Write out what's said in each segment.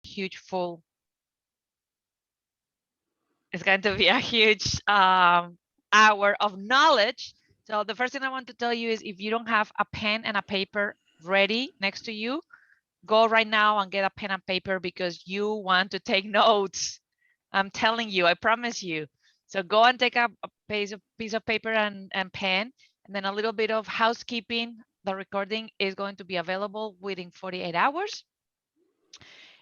huge full. It's going to be a huge hour of knowledge. So the first thing I want to tell you is if you don't have a pen and a paper ready next to you, go right now and get a pen and paper because you want to take notes. I'm telling you, I promise you. So go and take a piece of paper and pen, and then a little bit of housekeeping. The recording is going to be available within 48 hours.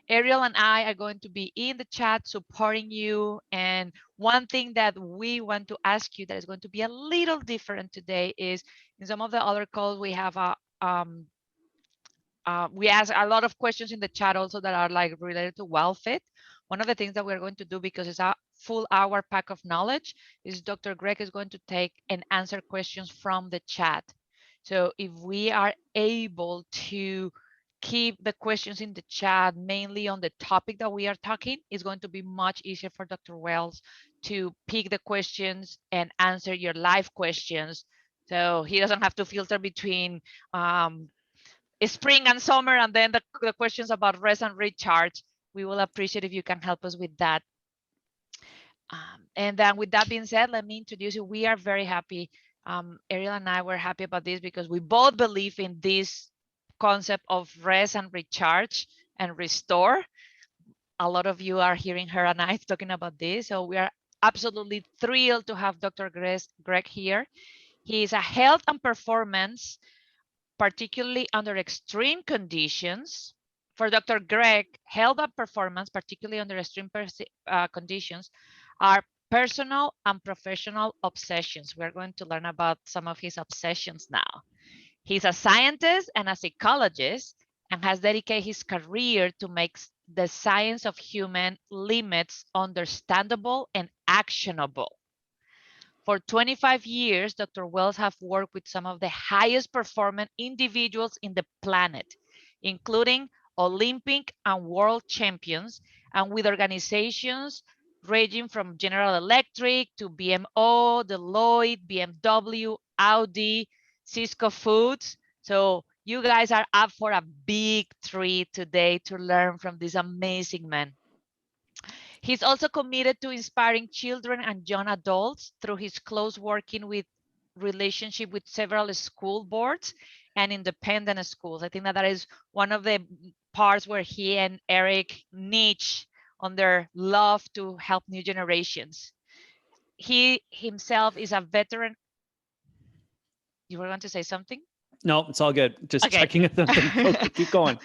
Ariel and I are going to be in the chat supporting you. And one thing that we want to ask you that is going to be a little different today is in some of the other calls, we have we ask a lot of questions in the chat also that are like related to WILDFIT. One of the things that we're going to do, because it's a full hour pack of knowledge, is Dr. Greg is going to take and answer questions from the chat. So if we are able to keep the questions in the chat mainly on the topic that we are talking, it's going to be much easier for Dr. Wells to pick the questions and answer your live questions. So he doesn't have to filter between spring and summer, and then the questions about rest and recharge. We will appreciate if you can help us with that. And then with that being said, let me introduce you. We are very happy. Ariel and I were happy about this because we both believe in this concept of rest and recharge and restore. A lot of you are hearing her and I talking about this. So we are absolutely thrilled to have Dr. Greg here. He is a health and performance, particularly under extreme conditions. For Dr. Greg, health and performance, particularly under extreme conditions, are personal and professional obsessions. We're going to learn about some of his obsessions now. He's a scientist and a psychologist and has dedicated his career to make the science of human limits understandable and actionable. For 25 years, Dr. Wells have worked with some of the highest performing individuals in the planet, including Olympic and world champions, and with organizations ranging from General Electric to BMO, Deloitte, BMW, Audi, Cisco Foods. So you guys are up for a big treat today to learn from this amazing man. He's also committed to inspiring children and young adults through his close working with relationship with several school boards and independent schools. I think that is one of the parts where he and Eric niche on their love to help new generations. He himself is a veteran. You were going to say something? No, it's all good. Just checking if the keep going.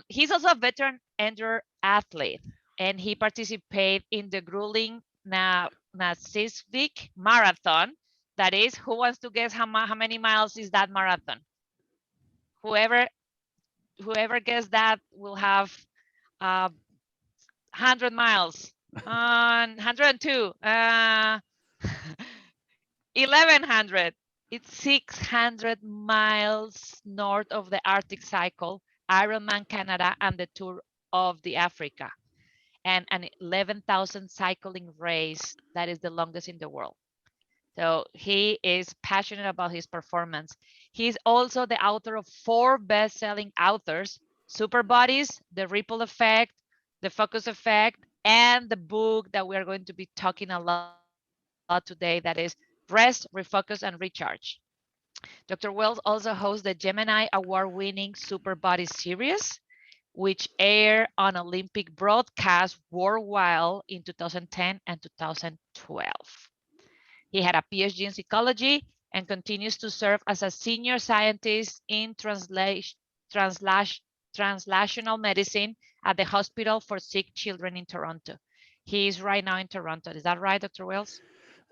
He's also a veteran indoor athlete, and he participated in the grueling Nazisvik marathon. That is, who wants to guess how many miles is that marathon? Whoever guessed that will have 100 miles. 102. 1100. It's 600 miles north of the Arctic Cycle, Ironman Canada, and the Tour of the Africa, and an 11,000 cycling race that is the longest in the world. So he is passionate about his performance. He's also the author of 4 best-selling authors: Super Bodies, The Ripple Effect, The Focus Effect, and the book that we are going to be talking a lot today, that is Rest, Refocus, and Recharge. Dr. Wells also hosts the Gemini Award-winning Super Body series, which aired on Olympic broadcast worldwide in 2010 and 2012. He had a PhD in psychology and continues to serve as a senior scientist in translational medicine at the Hospital for Sick Children in Toronto. He is right now in Toronto. Is that right, Dr. Wells?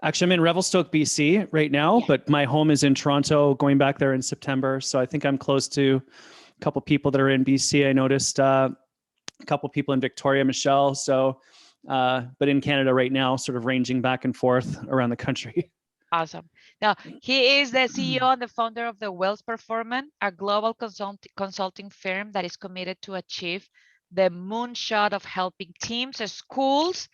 Actually, I'm in Revelstoke, BC right now, but my home is in Toronto, going back there in September. So I think I'm close to a couple people that are in BC. I noticed a couple people in Victoria, Michelle. So, but in Canada right now, sort of ranging back and forth around the country. Awesome. Now, he is the CEO and the founder of the Wells Performance, a global consulting firm that is committed to achieve the moonshot of helping teams, schools,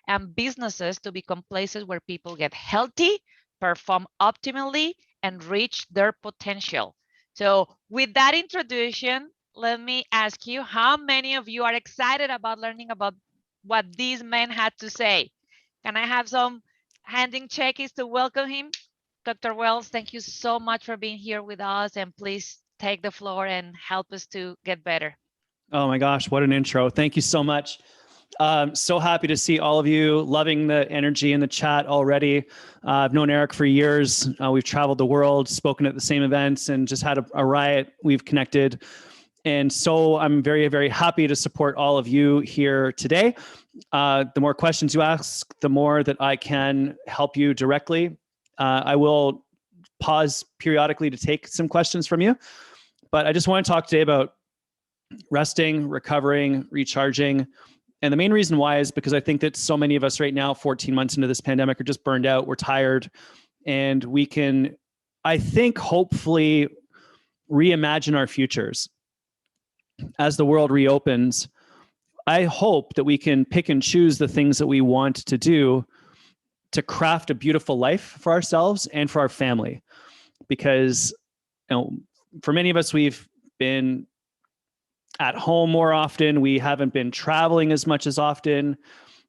and businesses to become places where people get healthy, perform optimally, and reach their potential. So with that introduction, let me ask you, how many of you are excited about learning about what these men had to say? Can I have some handing checkies to welcome him? Dr. Wells, thank you so much for being here with us, and please take the floor and help us to get better. Oh my gosh, what an intro. Thank you so much. So happy to see all of you, loving the energy in the chat already. I've known Eric for years. We've traveled the world, spoken at the same events, and just had a riot. We've connected. And so I'm very, very happy to support all of you here today. The more questions you ask, the more that I can help you directly. I will pause periodically to take some questions from you, but I just want to talk today about resting, recovering, recharging. And the main reason why is because I think that so many of us right now, 14 months into this pandemic, are just burned out. We're tired, and we can, I think, hopefully reimagine our futures as the world reopens. I hope that we can pick and choose the things that we want to do to craft a beautiful life for ourselves and for our family. Because, you know, for many of us, we've been at home more often. We haven't been traveling as much as often.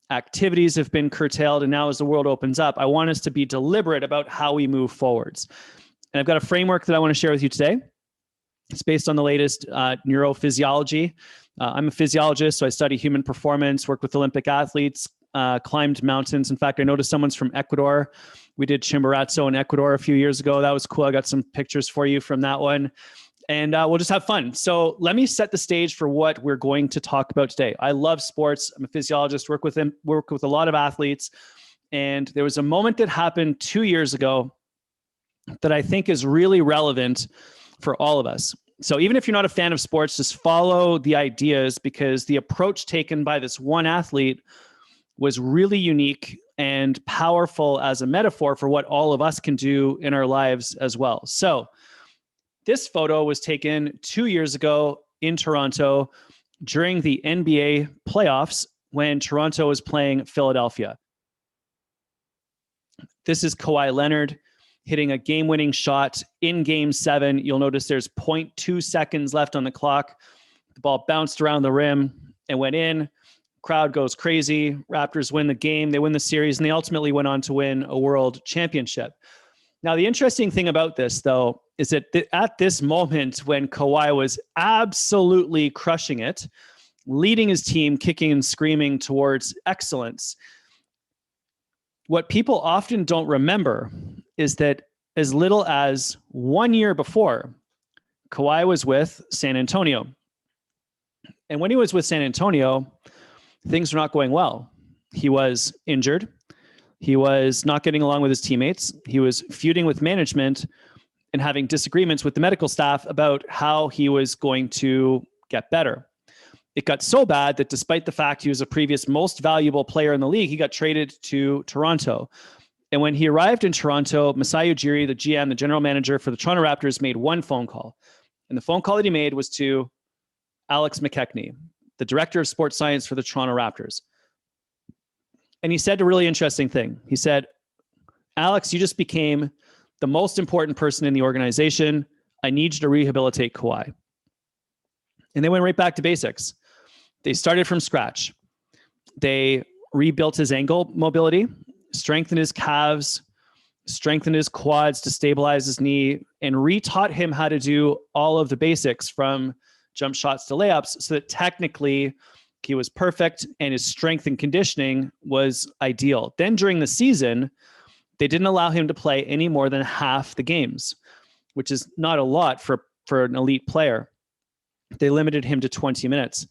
Activities have been curtailed. And now as the world opens up, I want us to be deliberate about how we move forwards. And I've got a framework that I want to share with you today. It's based on the latest neurophysiology. I'm a physiologist, so I study human performance, work with Olympic athletes, climbed mountains. In fact, I noticed someone's from Ecuador. We did Chimborazo in Ecuador a few years ago. That was cool. I got some pictures for you from that one. And we'll just have fun. So let me set the stage for what we're going to talk about today. I love sports. I'm a physiologist, work with a lot of athletes. And there was a moment that happened 2 years ago that I think is really relevant for all of us. So even if you're not a fan of sports, just follow the ideas, because the approach taken by this one athlete was really unique and powerful as a metaphor for what all of us can do in our lives as well. So this photo was taken 2 years ago in Toronto during the NBA playoffs when Toronto was playing Philadelphia. This is Kawhi Leonard hitting a game-winning shot in Game 7. You'll notice there's 0.2 seconds left on the clock. The ball bounced around the rim and went in. Crowd goes crazy. Raptors win the game. They win the series, and they ultimately went on to win a world championship. Now, the interesting thing about this, though, is that at this moment when Kawhi was absolutely crushing it, leading his team, kicking and screaming towards excellence, what people often don't remember is that as little as 1 year before, Kawhi was with San Antonio. And when he was with San Antonio, things were not going well. He was injured. He was not getting along with his teammates. He was feuding with management and having disagreements with the medical staff about how he was going to get better. It got so bad that despite the fact he was a previous most valuable player in the league, he got traded to Toronto. And when he arrived in Toronto, Masai Ujiri, the GM, the general manager for the Toronto Raptors, made one phone call. And the phone call that he made was to Alex McKechnie, the director of sports science for the Toronto Raptors. And he said a really interesting thing. He said, Alex, you just became the most important person in the organization. I need you to rehabilitate Kawhi. And they went right back to basics. They started from scratch. They rebuilt his ankle mobility, strengthened his calves, strengthened his quads to stabilize his knee, and retaught him how to do all of the basics from jump shots to layups so that technically he was perfect and his strength and conditioning was ideal. Then during the season, they didn't allow him to play any more than half the games, which is not a lot for an elite player. They limited him to 20 minutes.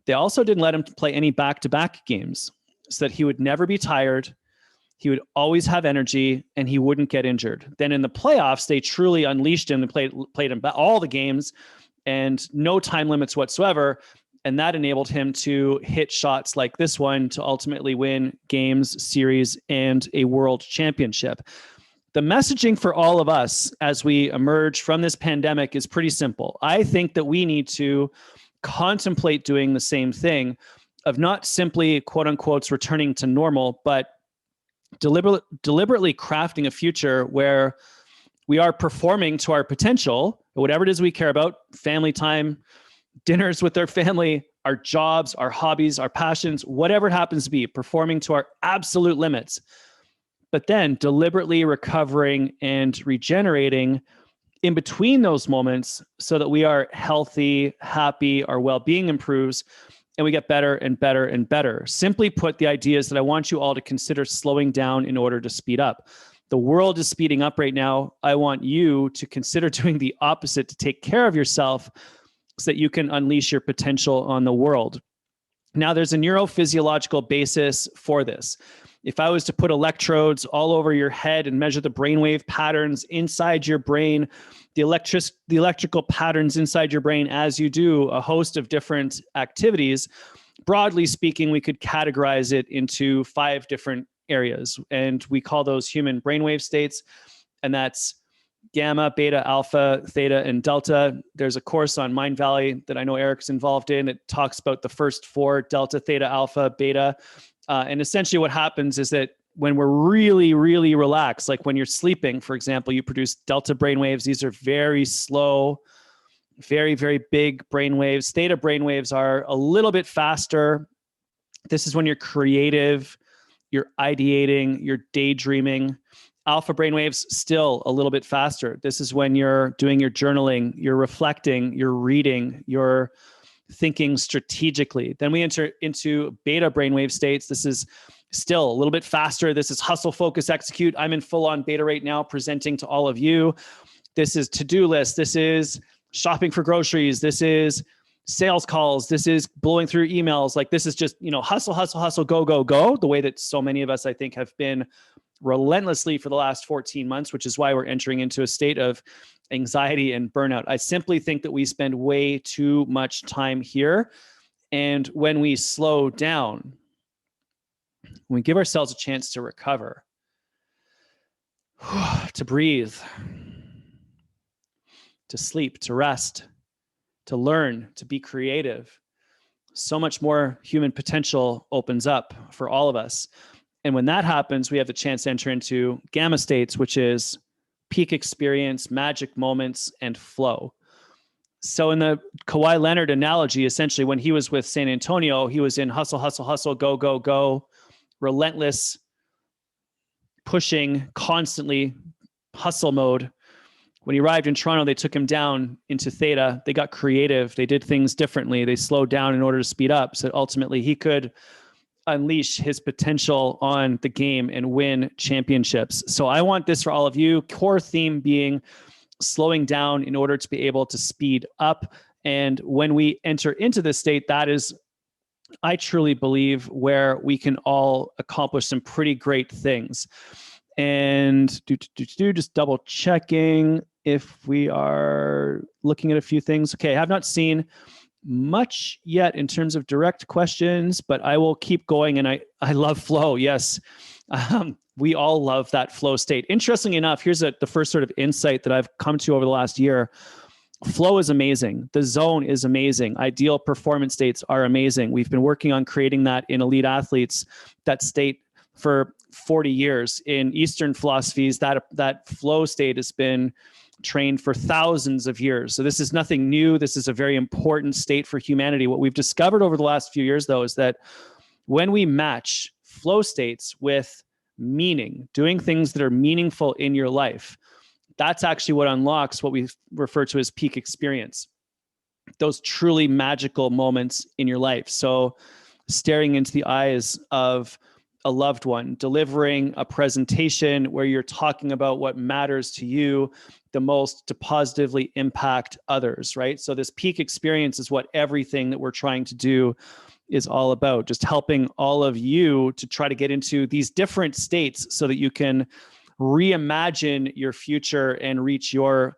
They also didn't let him play any back-to-back games so that he would never be tired. He would always have energy and he wouldn't get injured. Then in the playoffs, they truly unleashed him and played him all the games and no time limits whatsoever. And that enabled him to hit shots like this one to ultimately win games, series, and a world championship. The messaging for all of us as we emerge from this pandemic is pretty simple. I think that we need to contemplate doing the same thing of not simply, quote unquote, returning to normal, but deliberately crafting a future where we are performing to our potential, whatever it is we care about, family time, dinners with their family, our jobs, our hobbies, our passions, whatever it happens to be, performing to our absolute limits, but then deliberately recovering and regenerating in between those moments so that we are healthy, happy, our well-being improves, and we get better and better and better. Simply put, the idea is that I want you all to consider slowing down in order to speed up. The world is speeding up right now. I want you to consider doing the opposite, to take care of yourself so that you can unleash your potential on the world. Now, there's a neurophysiological basis for this. If I was to put electrodes all over your head and measure the brainwave patterns inside your brain, the electrical patterns inside your brain as you do a host of different activities, broadly speaking, we could categorize it into 5 different areas. And we call those human brainwave states. And that's gamma, beta, alpha, theta, and delta. There's a course on Mind Valley that I know Eric's involved in. It talks about the first 4, delta, theta, alpha, beta. And essentially what happens is that when we're really, really relaxed, like when you're sleeping, for example, you produce delta brainwaves. These are very slow, very, very big brainwaves. Theta brainwaves are a little bit faster. This is when you're creative, you're ideating, you're daydreaming. Alpha brainwaves, still a little bit faster. This is when you're doing your journaling, you're reflecting, you're reading, you're thinking strategically. Then we enter into beta brainwave states. This is still a little bit faster. This is hustle, focus, execute. I'm in full on beta right now, presenting to all of you. This is to-do list. This is shopping for groceries. This is sales calls. This is blowing through emails. Like this is just, hustle, hustle, hustle, go, go, go. The way that so many of us, I think, have been relentlessly for the last 14 months, which is why we're entering into a state of anxiety and burnout. I simply think that we spend way too much time here. And when we slow down, when we give ourselves a chance to recover, to breathe, to sleep, to rest, to learn, to be creative, so much more human potential opens up for all of us. And when that happens, we have the chance to enter into gamma states, which is peak experience, magic moments, and flow. So in the Kawhi Leonard analogy, essentially when he was with San Antonio, he was in hustle, hustle, hustle, go, go, go, relentless pushing, constantly hustle mode. When he arrived in Toronto, they took him down into theta. They got creative. They did things differently. They slowed down in order to speed up. So ultimately he could unleash his potential on the game and win championships. So I want this for all of you. Core theme being slowing down in order to be able to speed up. And when we enter into this state, that is, I truly believe, where we can all accomplish some pretty great things. And just double checking if we are looking at a few things. Okay, I have not seen much yet in terms of direct questions, but I will keep going. And I love flow. Yes. We all love that flow state. Interestingly enough, here's the first sort of insight that I've come to over the last year. Flow is amazing. The zone is amazing. Ideal performance states are amazing. We've been working on creating that in elite athletes, that state for 40 years. In Eastern philosophies, that flow state has been trained for thousands of years. So this is nothing new. This is a very important state for humanity. What we've discovered over the last few years, though, is that when we match flow states with meaning, doing things that are meaningful in your life, that's actually what unlocks what we refer to as peak experience, those truly magical moments in your life. So staring into the eyes of a loved one, delivering a presentation where you're talking about what matters to you the most to positively impact others, right? So this peak experience is what everything that we're trying to do is all about, just helping all of you to try to get into these different states so that you can reimagine your future and reach your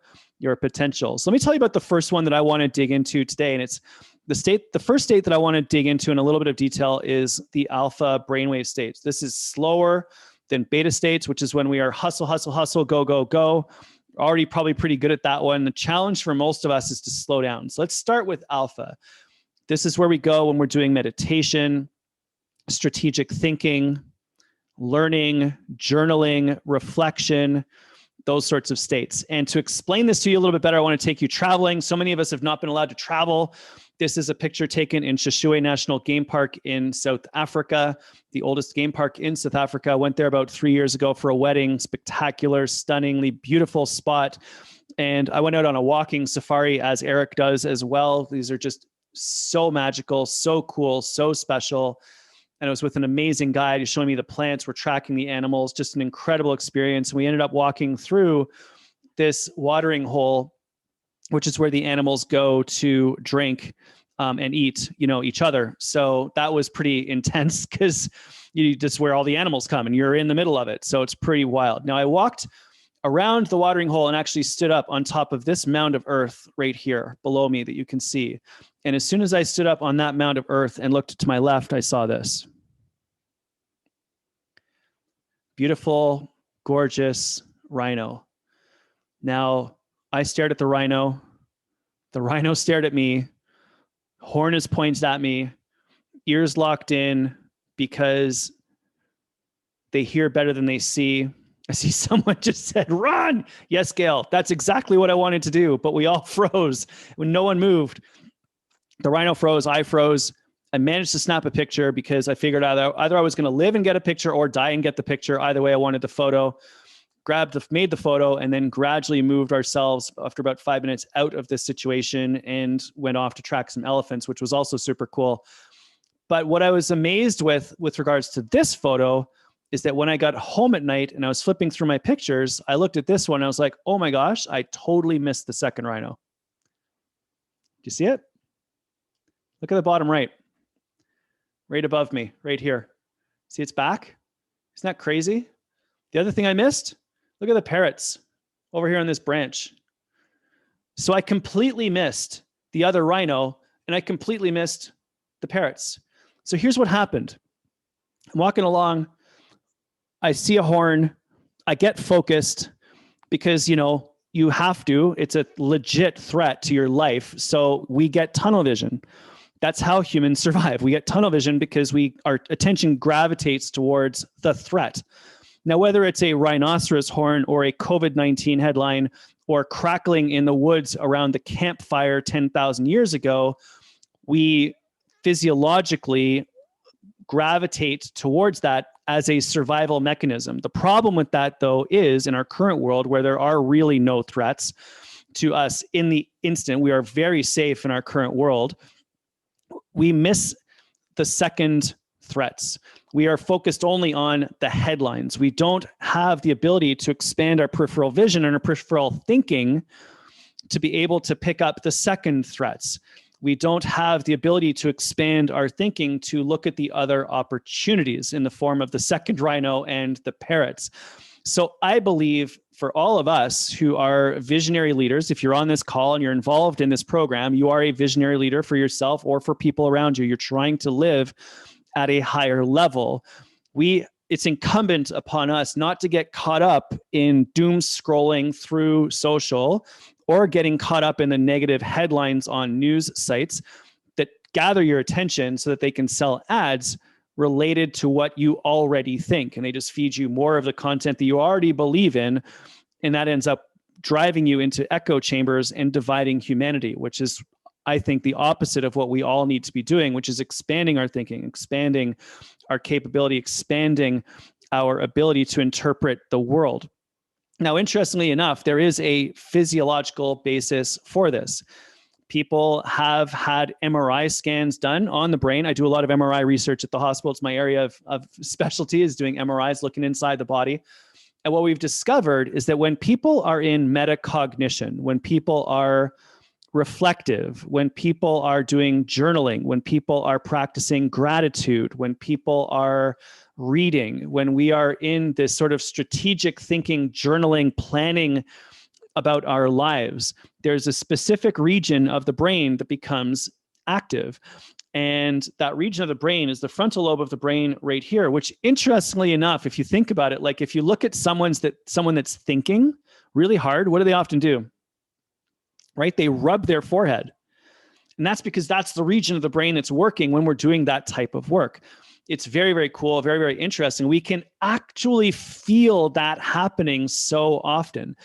potential. So let me tell you about the first one that I want to dig into today. And it's the first state that I want to dig into in a little bit of detail is the alpha brainwave states. This is slower than beta states, which is when we are hustle, hustle, hustle, go, go, go. Already probably pretty good at that one. The challenge for most of us is to slow down. So let's start with alpha. This is where we go when we're doing meditation, strategic thinking, learning, journaling, reflection, those sorts of states. And to explain this to you a little bit better, I want to take you traveling. So many of us have not been allowed to travel This is a picture taken in Shishui National Game Park in South Africa, the oldest game park in South Africa. I went there about 3 years ago for a wedding. Spectacular, stunningly beautiful spot. And I went out on a walking safari, as Eric does as well. These are just so magical, so cool, so special. And I was with an amazing guide. He's showing me the plants. We're tracking the animals. Just an incredible experience. And we ended up walking through this watering hole, which is where the animals go to drink and eat, each other. So that was pretty intense because just where all the animals come and you're in the middle of it. So it's pretty wild. Now I walked around the watering hole and actually stood up on top of this mound of earth right here below me that you can see. And as soon as I stood up on that mound of earth and looked to my left, I saw this. Beautiful, gorgeous rhino. Now, I stared at the rhino stared at me, horn is pointed at me, ears locked in because they hear better than they see. I see someone just said, run. Yes, Gail, that's exactly what I wanted to do, but we all froze when no one moved. The rhino froze, I froze. I managed to snap a picture because I figured either I was going to live and get a picture or die and get the picture. Either way, I wanted the photo. Made the photo, and then gradually moved ourselves after about 5 minutes out of this situation and went off to track some elephants, which was also super cool. But what I was amazed with regards to this photo is that when I got home at night and I was flipping through my pictures, I looked at this one and I was like, oh my gosh, I totally missed the second rhino. Do you see it? Look at the bottom right above me, right here. See its back? Isn't that crazy? The other thing I missed, look at the parrots over here on this branch. So I completely missed the other rhino and I completely missed the parrots. So here's what happened. I'm walking along, I see a horn, I get focused because, you have to, it's a legit threat to your life. So we get tunnel vision. That's how humans survive. We get tunnel vision because our attention gravitates towards the threat. Now, whether it's a rhinoceros horn or a COVID-19 headline or crackling in the woods around the campfire 10,000 years ago, we physiologically gravitate towards that as a survival mechanism. The problem with that, though, is in our current world where there are really no threats to us in the instant, we are very safe in our current world. We miss the second threats. We are focused only on the headlines. We don't have the ability to expand our peripheral vision and our peripheral thinking to be able to pick up the second threats. We don't have the ability to expand our thinking to look at the other opportunities in the form of the second rhino and the parrots. So I believe for all of us who are visionary leaders, if you're on this call and you're involved in this program, you are a visionary leader for yourself or for people around you. You're trying to live at a higher level. It's incumbent upon us not to get caught up in doom scrolling through social or getting caught up in the negative headlines on news sites that gather your attention so that they can sell ads related to what you already think. And they just feed you more of the content that you already believe in. And that ends up driving you into echo chambers and dividing humanity, which is, I think, the opposite of what we all need to be doing, which is expanding our thinking, expanding our capability, expanding our ability to interpret the world. Now, interestingly enough, there is a physiological basis for this. People have had MRI scans done on the brain. I do a lot of MRI research at the hospital. It's my area of specialty, is doing MRIs, looking inside the body. And what we've discovered is that when people are in metacognition, when people are reflective, when people are doing journaling, when people are practicing gratitude, when people are reading, when we are in this sort of strategic thinking, journaling, planning about our lives, there's a specific region of the brain that becomes active. And that region of the brain is the frontal lobe of the brain right here, which interestingly enough, if you think about it, like if you look at someone that's thinking really hard, what do they often do? Right? They rub their forehead. And that's because that's the region of the brain that's working when we're doing that type of work. It's very, very cool, very, very interesting. We can actually feel that happening so often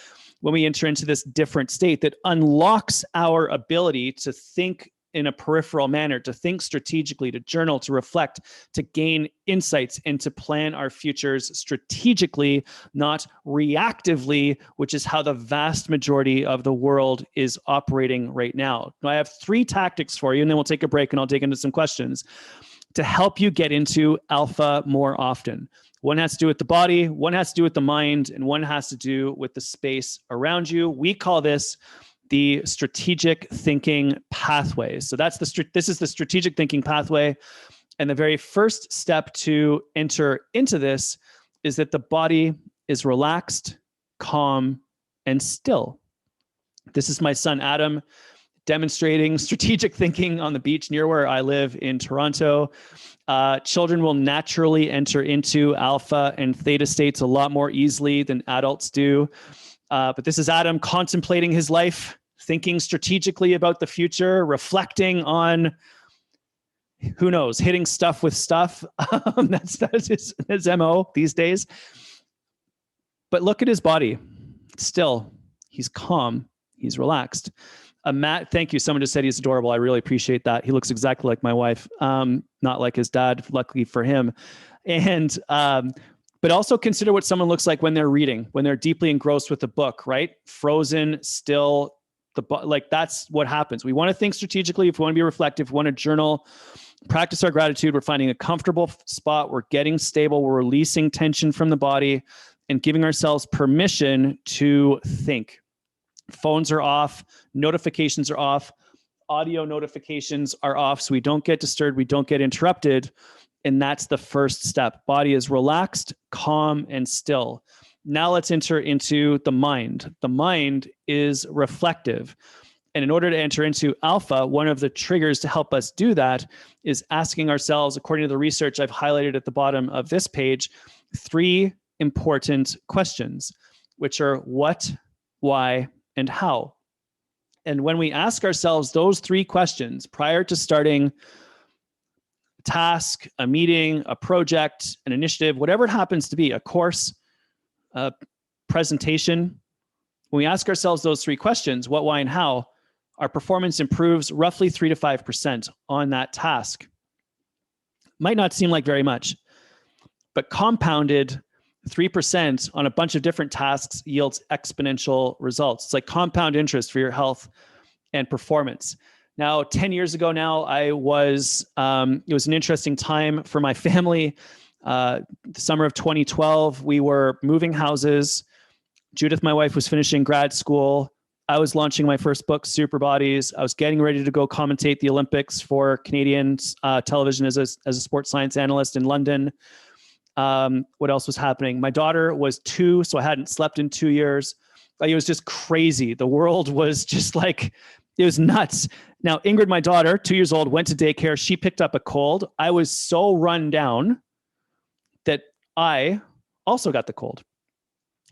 when we enter into this different state that unlocks our ability to think in a peripheral manner, to think strategically, to journal, to reflect, to gain insights, and to plan our futures strategically, not reactively, which is how the vast majority of the world is operating right now. Now, I have 3 tactics for you, and then we'll take a break and I'll dig into some questions to help you get into alpha more often. One has to do with the body, one has to do with the mind, and one has to do with the space around you. We call this the strategic thinking pathway. So this is the strategic thinking pathway. And the very first step to enter into this is that the body is relaxed, calm, and still. This is my son, Adam, demonstrating strategic thinking on the beach near where I live in Toronto. Children will naturally enter into alpha and theta states a lot more easily than adults do. But this is Adam contemplating his life, thinking strategically about the future, reflecting on, who knows, hitting stuff with stuff. That's his MO these days. But look at his body. Still, he's calm, he's relaxed. Matt, thank you. Someone just said he's adorable. I really appreciate that. He looks exactly like my wife, not like his dad, luckily for him. And but also consider what someone looks like when they're reading, when they're deeply engrossed with the book, right? Frozen, still, like that's what happens. We want to think strategically. If we want to be reflective, we want to journal, practice our gratitude. We're finding a comfortable spot. We're getting stable. We're releasing tension from the body and giving ourselves permission to think. Phones are off, notifications are off, audio notifications are off, so we don't get disturbed, we don't get interrupted. And that's the first step. Body is relaxed, calm, and still. Now let's enter into the mind. The mind is reflective. And in order to enter into alpha, one of the triggers to help us do that is asking ourselves, according to the research I've highlighted at the bottom of this page, 3 important questions, which are what, why, and how. And when we ask ourselves those 3 questions prior to starting a task, a meeting, a project, an initiative, whatever it happens to be, a course, a presentation, when we ask ourselves those 3 questions, what, why, and how, our performance improves roughly 3 to 5% on that task. Might not seem like very much, but compounded 3% on a bunch of different tasks yields exponential results. It's like compound interest for your health and performance. Now, 10 years ago now, it was an interesting time for my family. The summer of 2012, we were moving houses. Judith, my wife, was finishing grad school. I was launching my first book, Super Bodies. I was getting ready to go commentate the Olympics for Canadian television as a sports science analyst in London. What else was happening? My daughter was 2, so I hadn't slept in 2 years. It was just crazy. The world was just like, it was nuts. Now, Ingrid, my daughter, 2 years old, went to daycare. She picked up a cold. I was so run down that I also got the cold.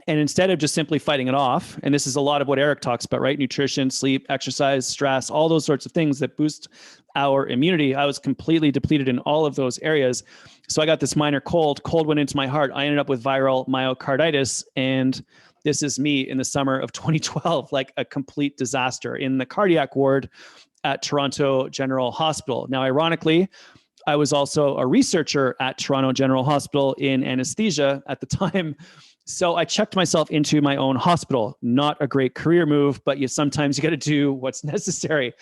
And instead of just simply fighting it off, and this is a lot of what Eric talks about, right? Nutrition, sleep, exercise, stress, all those sorts of things that boost our immunity. I was completely depleted in all of those areas. So I got this minor cold. Cold went into my heart. I ended up with viral myocarditis. And this is me in the summer of 2012, like a complete disaster in the cardiac ward at Toronto General Hospital. Now, ironically, I was also a researcher at Toronto General Hospital in anesthesia at the time. So I checked myself into my own hospital. Not a great career move, but sometimes you got to do what's necessary.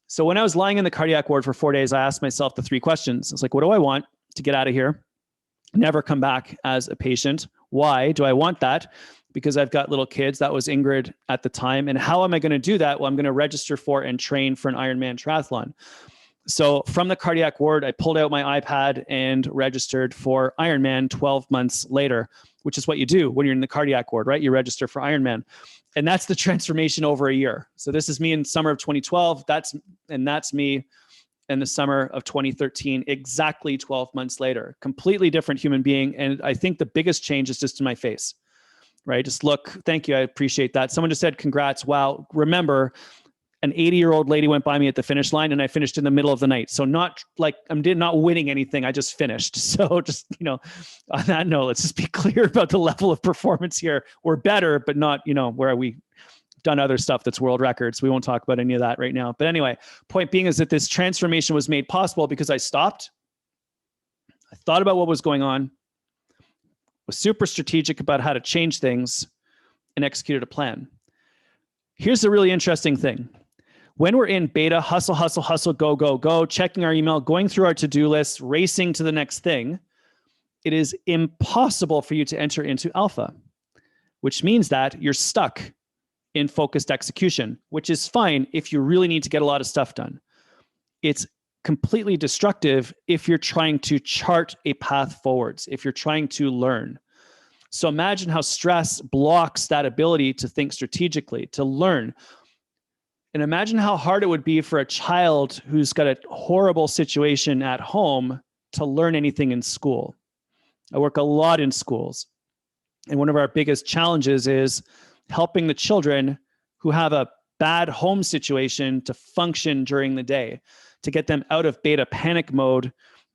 So when I was lying in the cardiac ward for 4 days, I asked myself the 3 questions. I was like, what do I want to get out of here? Never come back as a patient. Why do I want that? Because I've got little kids. That was Ingrid at the time. And how am I going to do that? Well, I'm going to register for and train for an Ironman triathlon. So from the cardiac ward, I pulled out my iPad and registered for Ironman 12 months later, which is what you do when you're in the cardiac ward, right? You register for Ironman. And that's the transformation over a year. So this is me in summer of 2012. That's me in the summer of 2013, exactly 12 months later. Completely different human being. And I think the biggest change is just in my face, right? Just look, thank you. I appreciate that. Someone just said, congrats. Wow. Remember, an 80-year-old lady went by me at the finish line and I finished in the middle of the night. So not like I'm not winning anything. I just finished. So just, on that note, let's just be clear about the level of performance here. We're better, but not, where we done other stuff that's world records. We won't talk about any of that right now. But anyway, point being is that this transformation was made possible because I stopped. I thought about what was going on, was super strategic about how to change things, and executed a plan. Here's the really interesting thing. When we're in beta, hustle, hustle, hustle, go, go, go, checking our email, going through our to-do list, racing to the next thing, it is impossible for you to enter into alpha, which means that you're stuck in focused execution, which is fine if you really need to get a lot of stuff done. It's completely destructive if you're trying to chart a path forwards, if you're trying to learn. So imagine how stress blocks that ability to think strategically, to learn. And imagine how hard it would be for a child who's got a horrible situation at home to learn anything in school. I work a lot in schools. And one of our biggest challenges is helping the children who have a bad home situation to function during the day, to get them out of beta panic mode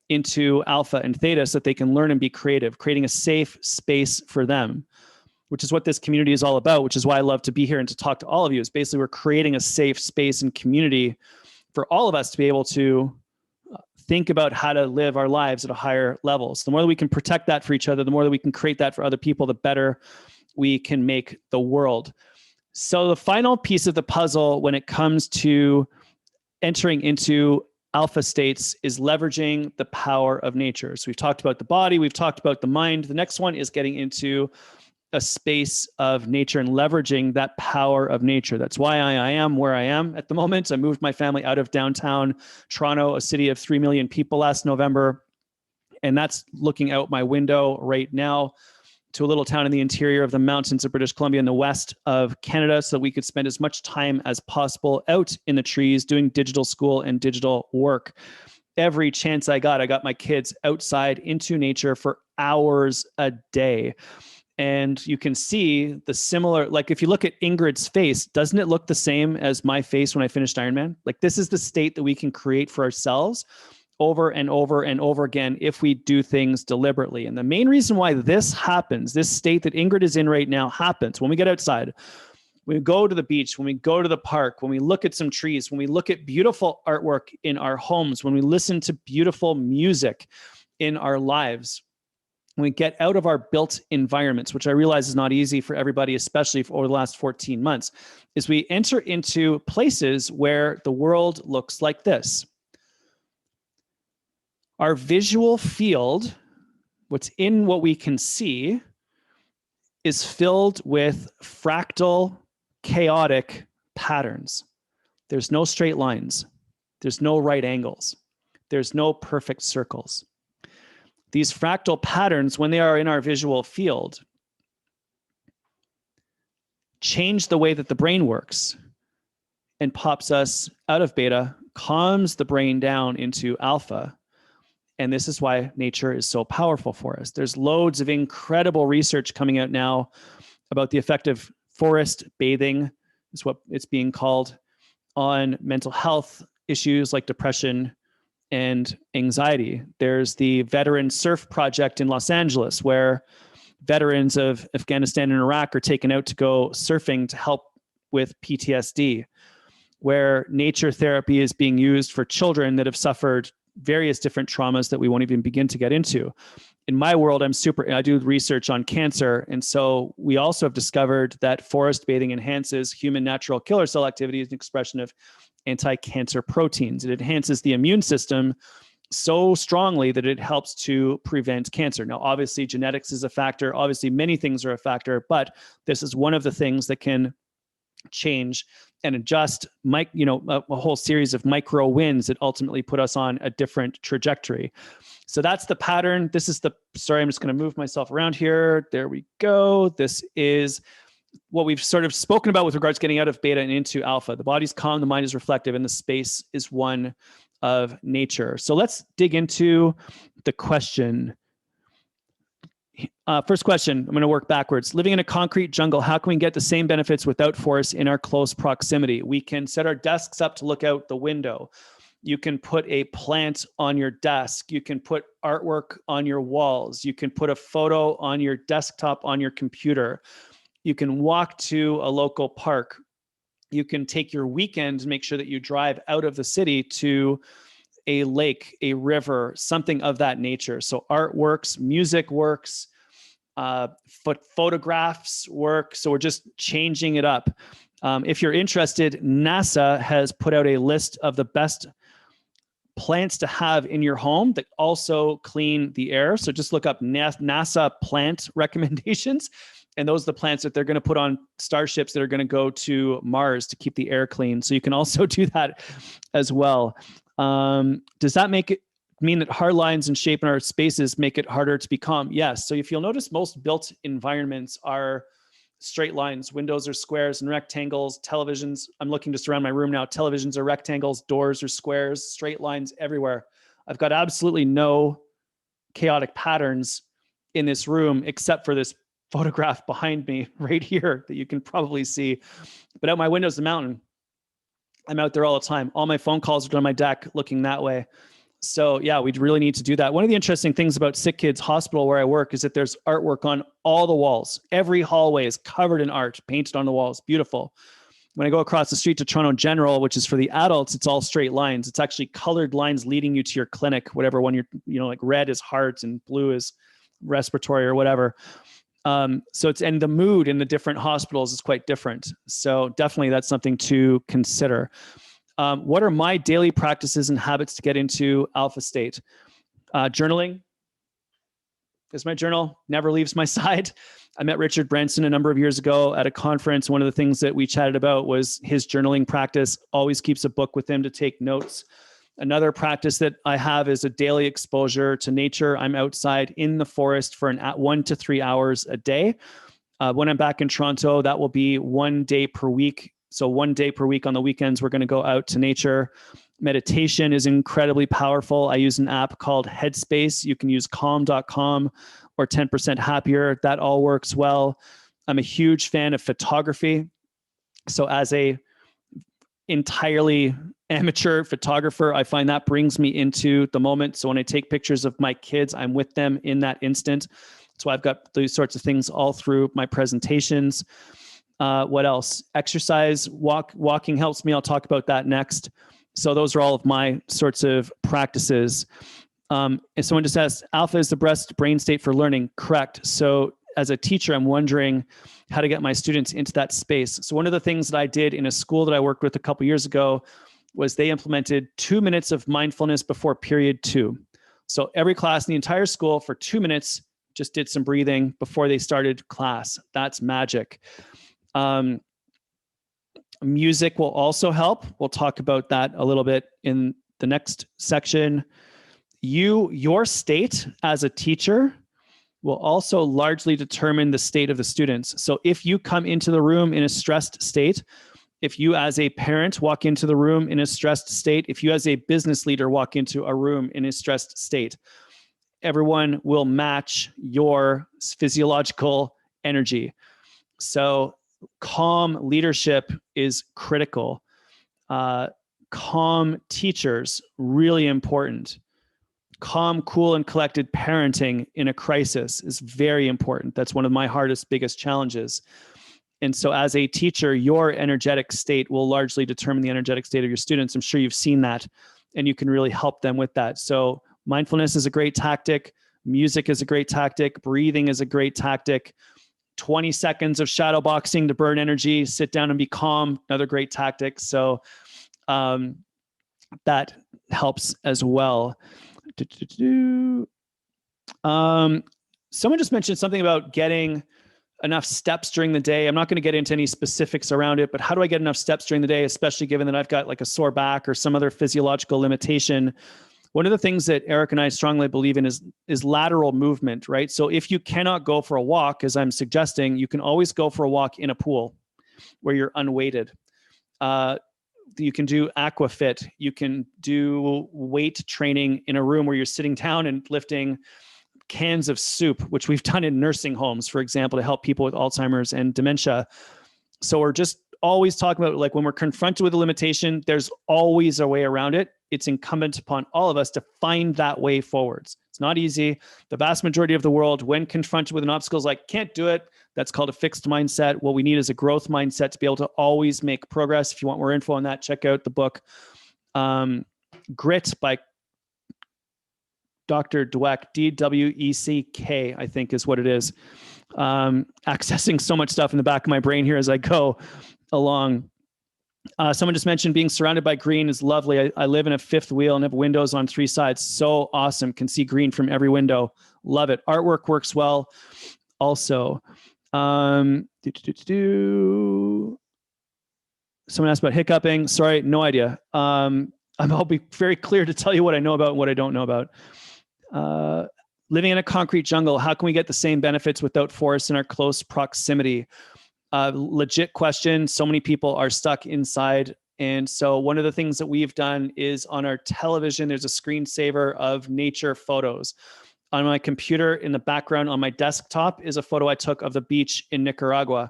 into alpha and theta so that they can learn and be creative, creating a safe space for them, which is what this community is all about, which is why I love to be here and to talk to all of you. Is basically we're creating a safe space and community for all of us to be able to think about how to live our lives at a higher level. So the more that we can protect that for each other, the more that we can create that for other people, the better we can make the world. So the final piece of the puzzle when it comes to entering into alpha states is leveraging the power of nature. So we've talked about the body, we've talked about the mind. The next one is getting into a space of nature and leveraging that power of nature. That's why I am where I am at the moment. I moved my family out of downtown Toronto, a city of 3 million people last November. And that's looking out my window right now to a little town in the interior of the mountains of British Columbia in the west of Canada, so we could spend as much time as possible out in the trees doing digital school and digital work. Every chance I got my kids outside into nature for hours a day. And you can see the similar, like if you look at Ingrid's face, doesn't it look the same as my face when I finished Ironman? Like this is the state that we can create for ourselves over and over and over again if we do things deliberately. And the main reason why this happens, this state that Ingrid is in right now happens when we get outside, when we go to the beach, when we go to the park, when we look at some trees, when we look at beautiful artwork in our homes, when we listen to beautiful music in our lives, when we get out of our built environments, which I realize is not easy for everybody, especially over the last 14 months, is we enter into places where the world looks like this. Our visual field, what's in what we can see, is filled with fractal, chaotic patterns. There's no straight lines. There's no right angles. There's no perfect circles. These fractal patterns, when they are in our visual field, change the way that the brain works and pops us out of beta, calms the brain down into alpha. And this is why nature is so powerful for us. There's loads of incredible research coming out now about the effect of forest bathing, is what it's being called, on mental health issues like depression and anxiety. There's the Veteran Surf Project in Los Angeles, where veterans of Afghanistan and Iraq are taken out to go surfing to help with PTSD, where nature therapy is being used for children that have suffered various different traumas that we won't even begin to get into. In my world, I do research on cancer. And so we also have discovered that forest bathing enhances human natural killer cell activity as an expression of anti-cancer proteins. It enhances the immune system so strongly that it helps to prevent cancer. Now, obviously, genetics is a factor. Obviously, many things are a factor, but this is one of the things that can change and adjust a whole series of micro wins that ultimately put us on a different trajectory. So that's the pattern. I'm just going to move myself around here. There we go. This is what we've sort of spoken about with regards to getting out of beta and into alpha. The body's calm, the mind is reflective, and the space is one of nature. So let's dig into the question. First question, I'm going to work backwards. Living in a concrete jungle, how can we get the same benefits without forests in our close proximity? We can set our desks up to look out the window. You can put a plant on your desk. You can put artwork on your walls. You can put a photo on your desktop on your computer. You can walk to a local park. You can take your weekend and make sure that you drive out of the city to a lake, a river, something of that nature. So art works, music works, photographs work. So we're just changing it up. If you're interested, NASA has put out a list of the best plants to have in your home that also clean the air. So just look up NASA plant recommendations. And those are the plants that they're going to put on starships that are going to go to Mars to keep the air clean. So you can also do that as well. Does that mean that hard lines and shape in our spaces make it harder to be calm? Yes. So if you'll notice, most built environments are straight lines. Windows are squares and rectangles. Televisions, I'm looking just around my room now. Televisions are rectangles. Doors are squares. Straight lines everywhere. I've got absolutely no chaotic patterns in this room except for this photograph behind me right here that you can probably see. But out my window is the mountain. I'm out there all the time. All my phone calls are on my deck looking that way. So yeah, we really need to do that. One of the interesting things about Sick Kids Hospital where I work is that there's artwork on all the walls. Every hallway is covered in art, painted on the walls. Beautiful. When I go across the street to Toronto General, which is for the adults, it's all straight lines. It's actually colored lines leading you to your clinic, whatever one like red is heart and blue is respiratory or whatever. So and the mood in the different hospitals is quite different. So definitely that's something to consider. What are my daily practices and habits to get into alpha state? Journaling is my journal, never leaves my side. I met Richard Branson a number of years ago at a conference. One of the things that we chatted about was his journaling practice, always keeps a book with him to take notes. Another practice that I have is a daily exposure to nature. I'm outside in the forest for 1 to 3 hours a day. When I'm back in Toronto, that will be 1 day per week. So 1 day per week on the weekends, we're going to go out to nature. Meditation is incredibly powerful. I use an app called Headspace. You can use calm.com or 10% happier. That all works well. I'm a huge fan of photography. So as a entirely amateur photographer, I find that brings me into the moment. So when I take pictures of my kids, I'm with them in that instant. So I've got these sorts of things all through my presentations. What else? Exercise, walking helps me. I'll talk about that next. So those are all of my sorts of practices. And someone just asked, alpha is the best brain state for learning. Correct. So as a teacher, I'm wondering how to get my students into that space. So one of the things that I did in a school that I worked with a couple of years ago was they implemented 2 minutes of mindfulness before period 2. So every class in the entire school for 2 minutes just did some breathing before they started class. That's magic. Music will also help. We'll talk about that a little bit in the next section. Your state as a teacher will also largely determine the state of the students. So if you come into the room in a stressed state, if you as a parent walk into the room in a stressed state, if you as a business leader walk into a room in a stressed state, everyone will match your physiological energy. So calm leadership is critical. Calm teachers, really important. Calm, cool, and collected parenting in a crisis is very important. That's one of my biggest challenges. And so as a teacher, your energetic state will largely determine the energetic state of your students. I'm sure you've seen that, and you can really help them with that. So mindfulness is a great tactic. Music is a great tactic. Breathing is a great tactic. 20 seconds of shadow boxing to burn energy, sit down and be calm, another great tactic. So that helps as well. Someone just mentioned something about getting enough steps during the day. I'm not going to get into any specifics around it, but how do I get enough steps during the day, especially given that I've got like a sore back or some other physiological limitation? One of the things that Eric and I strongly believe in is lateral movement, right? So if you cannot go for a walk, as I'm suggesting, you can always go for a walk in a pool where you're unweighted. You can do aquafit. You can do weight training in a room where you're sitting down and lifting cans of soup, which we've done in nursing homes, for example, to help people with Alzheimer's and dementia. So we're just always talking about, like, when we're confronted with a limitation, there's always a way around it. It's incumbent upon all of us to find that way forwards. It's not easy. The vast majority of the world, when confronted with an obstacle, is like, can't do it. That's called a fixed mindset. What we need is a growth mindset to be able to always make progress. If you want more info on that, check out the book Grit by Dr. Dweck, D-W-E-C-K, I think is what it is. Accessing so much stuff in the back of my brain here as I go along. Someone just mentioned being surrounded by green is lovely. I live in a fifth wheel and have windows on 3 sides. So awesome. Can see green from every window. Love it. Artwork works well also. Someone asked about hiccuping. Sorry, no idea. I'll be very clear to tell you what I know about and what I don't know about. Living in a concrete jungle, how can we get the same benefits without forests in our close proximity? Legit question. So many people are stuck inside. And so one of the things that we've done is on our television, there's a screensaver of nature photos. On my computer in the background on my desktop is a photo I took of the beach in Nicaragua.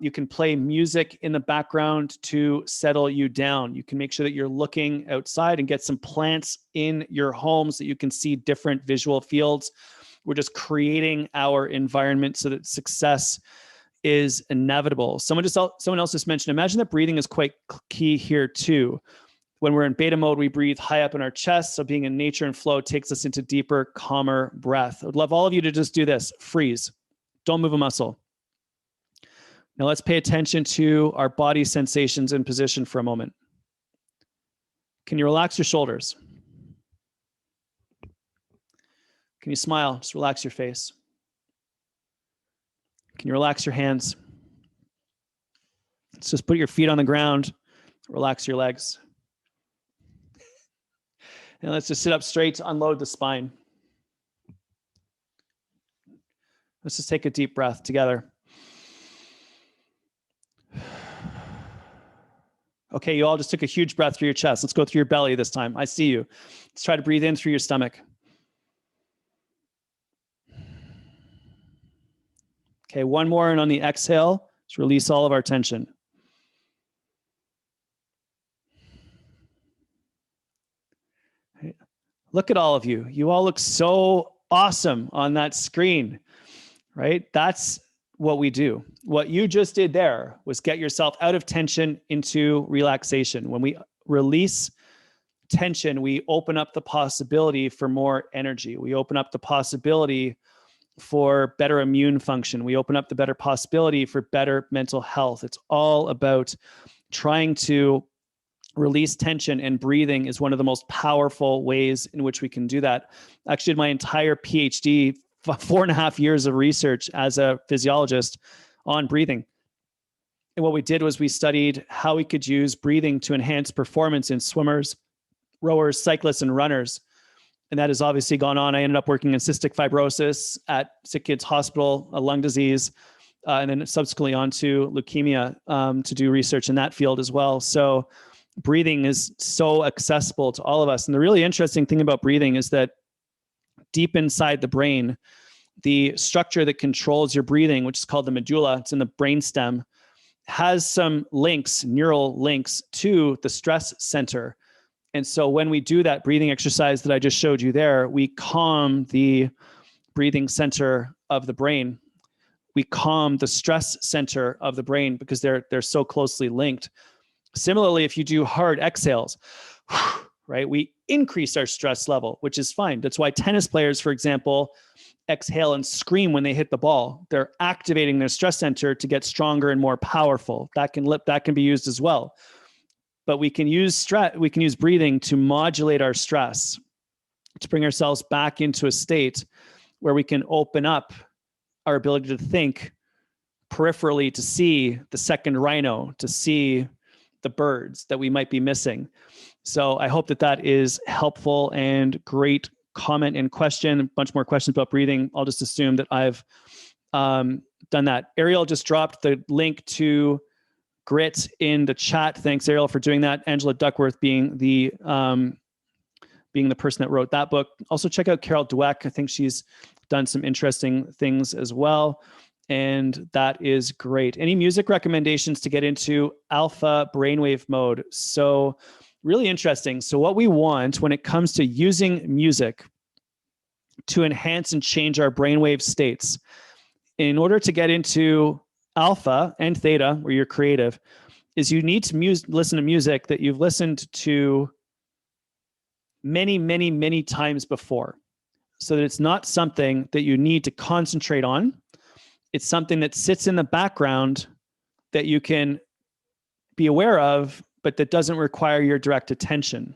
You can play music in the background to settle you down. You can make sure that you're looking outside and get some plants in your home so that you can see different visual fields. We're just creating our environment so that success is inevitable. Someone else just mentioned, imagine that breathing is quite key here too. When we're in beta mode, we breathe high up in our chest. So being in nature and flow takes us into deeper, calmer breath. I would love all of you to just do this. Freeze. Don't move a muscle. Now let's pay attention to our body sensations in position for a moment. Can you relax your shoulders? Can you smile? Just relax your face. Can you relax your hands? Let's just put your feet on the ground. Relax your legs. And let's just sit up straight to unload the spine. Let's just take a deep breath together. Okay, you all just took a huge breath through your chest. Let's go through your belly this time. I see you. Let's try to breathe in through your stomach. Okay, one more, and on the exhale, let's release all of our tension. Look at all of you. You all look so awesome on that screen, right? That's what we do. What you just did there was get yourself out of tension into relaxation. When we release tension, we open up the possibility for more energy. We open up the possibility for better immune function. We open up the better possibility for better mental health. It's all about trying to release tension, and breathing is one of the most powerful ways in which we can do that. Actually, my entire PhD, 4.5 years of research as a physiologist on breathing. And what we did was we studied how we could use breathing to enhance performance in swimmers, rowers, cyclists, and runners. And that has obviously gone on. I ended up working in cystic fibrosis at Sick Kids Hospital, a lung disease, and then subsequently on to leukemia to do research in that field as well. So breathing is so accessible to all of us. And the really interesting thing about breathing is that deep inside the brain, the structure that controls your breathing, which is called the medulla, it's in the brainstem, has some links, neural links to the stress center. And so when we do that breathing exercise that I just showed you there, we calm the breathing center of the brain. We calm the stress center of the brain because they're so closely linked. Similarly, if you do hard exhales, right, we increase our stress level, which is fine. That's why tennis players, for example, exhale and scream when they hit the ball. They're activating their stress center to get stronger and more powerful. That can be used as well. But we can use breathing to modulate our stress, to bring ourselves back into a state where we can open up our ability to think peripherally, to see the second rhino, to see the birds that we might be missing. So I hope that is helpful and great comment and question. A bunch more questions about breathing. I'll just assume that I've done that. Ariel just dropped the link to Grit in the chat. Thanks, Ariel, for doing that. Angela Duckworth being the person that wrote that book. Also check out Carol Dweck. I think she's done some interesting things as well. And that is great. Any music recommendations to get into alpha brainwave mode? So really interesting. So what we want when it comes to using music to enhance and change our brainwave states. In order to get into alpha and theta, where you're creative, is you need to listen to music that you've listened to many, many, many times before, so that it's not something that you need to concentrate on. It's something that sits in the background that you can be aware of, but that doesn't require your direct attention.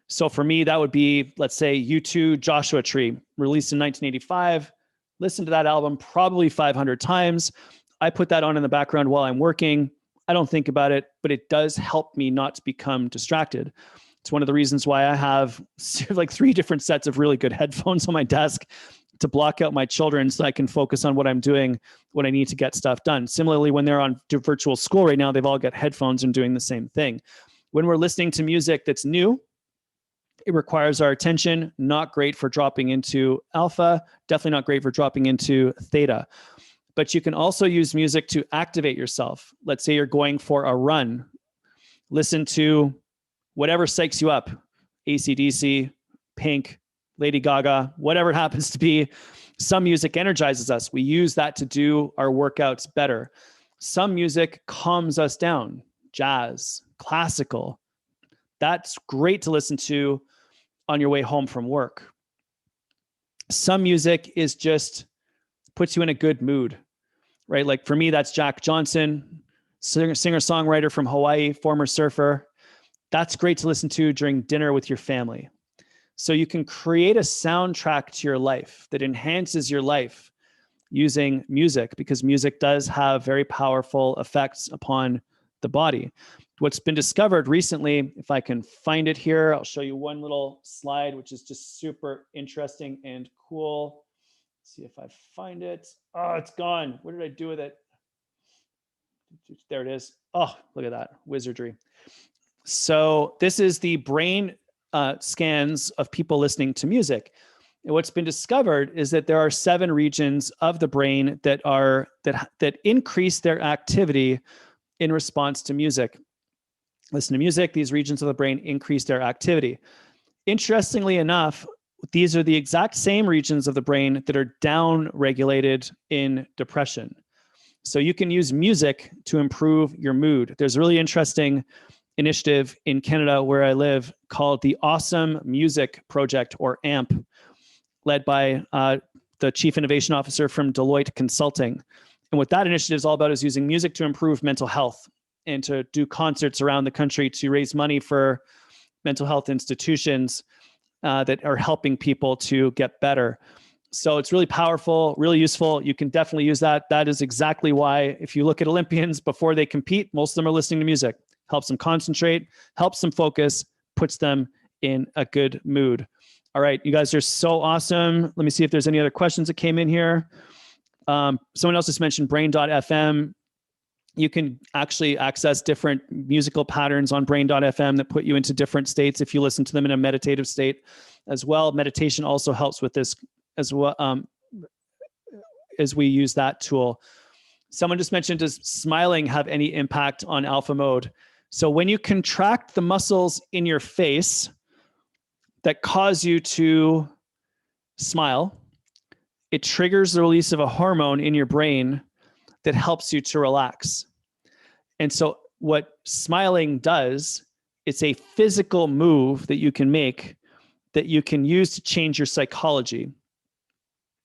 So for me, that would be, let's say, U2 Joshua Tree, released in 1985. Listen to that album probably 500 times. I put that on in the background while I'm working. I don't think about it, but it does help me not to become distracted. It's one of the reasons why I have like 3 different sets of really good headphones on my desk to block out my children so I can focus on what I'm doing when I need to get stuff done. Similarly, when they're on virtual school right now, they've all got headphones and doing the same thing. When we're listening to music that's new, it requires our attention. Not great for dropping into alpha, definitely not great for dropping into theta. But you can also use music to activate yourself. Let's say you're going for a run. Listen to whatever psychs you up, AC/DC, Pink, Lady Gaga, whatever it happens to be. Some music energizes us. We use that to do our workouts better. Some music calms us down, jazz, classical. That's great to listen to on your way home from work. Some music is just puts you in a good mood, right? Like for me, that's Jack Johnson, singer-songwriter from Hawaii, former surfer. That's great to listen to during dinner with your family. So you can create a soundtrack to your life that enhances your life using music, because music does have very powerful effects upon the body. What's been discovered recently, if I can find it here, I'll show you one little slide, which is just super interesting and cool. Let's see if I find it. Oh, it's gone. What did I do with it? There it is. Oh, look at that wizardry. So this is the brain scans of people listening to music. And what's been discovered is that there are 7 regions of the brain that increase their activity in response to music. Listen to music, these regions of the brain increase their activity. Interestingly enough, these are the exact same regions of the brain that are down-regulated in depression. So you can use music to improve your mood. There's a really interesting initiative in Canada where I live called the Awesome Music Project, or AMP, led by the Chief Innovation Officer from Deloitte Consulting. And what that initiative is all about is using music to improve mental health and to do concerts around the country to raise money for mental health institutions that are helping people to get better. So it's really powerful, really useful. You can definitely use that. That is exactly why, if you look at Olympians before they compete, most of them are listening to music. Helps them concentrate, helps them focus, puts them in a good mood. All right, you guys are so awesome. Let me see if there's any other questions that came in here. Someone else just mentioned brain.fm. You can actually access different musical patterns on brain.fm that put you into different states if you listen to them in a meditative state as well. Meditation also helps with this as well, as we use that tool. Someone just mentioned, does smiling have any impact on alpha mode? So when you contract the muscles in your face that cause you to smile, it triggers the release of a hormone in your brain that helps you to relax. And so what smiling does, it's a physical move that you can make that you can use to change your psychology.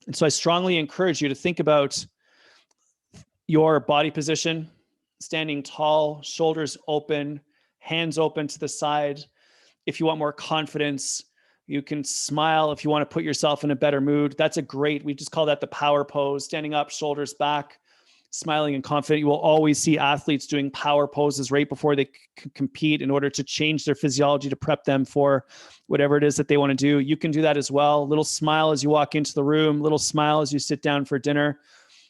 And so I strongly encourage you to think about your body position, standing tall, shoulders open, hands open to the side. If you want more confidence, you can smile. If you want to put yourself in a better mood, that's a great, we just call that the power pose, standing up, shoulders back, smiling and confident. You will always see athletes doing power poses right before they compete in order to change their physiology to prep them for whatever it is that they want to do. You can do that as well. Little smile as you walk into the room, little smile as you sit down for dinner,